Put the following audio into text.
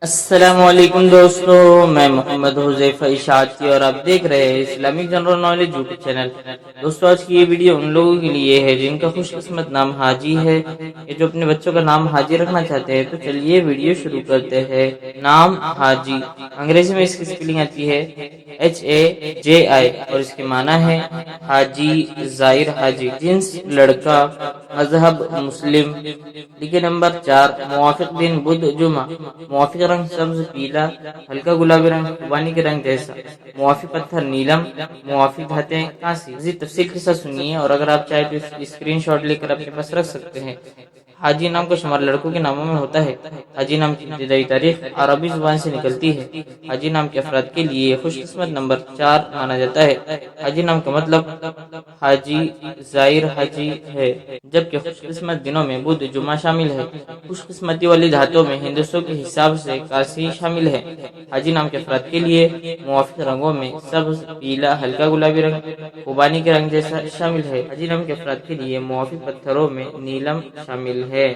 السلام علیکم دوستو، میں محمد حذیفہ اشاعتی اور آپ دیکھ رہے ہیں Islamic general knowledge YouTube channel. دوستو آج کی یہ ویڈیو ان لوگوں کے لیے ہے جن کا خوش قسمت نام حاجی ہے، یہ جو اپنے بچوں کا نام حاجی رکھنا چاہتے ہیں۔ تو چلیے ویڈیو شروع کرتے ہیں۔ نام حاجی، انگریزی میں اس کی سپیلنگ آتی ہے HAJI اور اس کے معنی ہے حاجی، زائر حاجی۔ جنس لڑکا، مذہب مسلم۔ لکھے نمبر 4، موافق دن بدھ جمعہ، موافق رنگ سبز پیلا، ہلکا گلابی رنگ خوبانی کے رنگ جیسا، موافق پتھر نیلم، موافق دھاتیں کانسی۔ مزید تفصیل کے ساتھ سنیے، اور اگر آپ چاہیں تو اس کی اسکرین شاٹ لے کر اپنے پاس رکھ سکتے ہیں۔ حاجی نام کا شمار لڑکوں کے ناموں میں ہوتا ہے۔ حاجی نام کی ابتدائی تاریخ عربی زبان سے نکلتی ہے۔ حاجی نام کے افراد کے لیے خوش قسمت نمبر 4 مانا جاتا ہے۔ حاجی نام کا مطلب حاجی، زائر حاجی ہے، جبکہ خوش قسمت دنوں میں بدھ جمعہ شامل ہے۔ خوش قسمتی والی دھاتوں میں ہندسوں کے حساب سے کاسی شامل ہے۔ حاجی نام کے افراد کے لیے موافق رنگوں میں سبز، پیلا، ہلکا گلابی رنگ، خوبانی کے رنگ جیسا شامل ہے۔ حاجی نام کے افراد کے لیے موافق پتھروں میں نیلم شامل ہے۔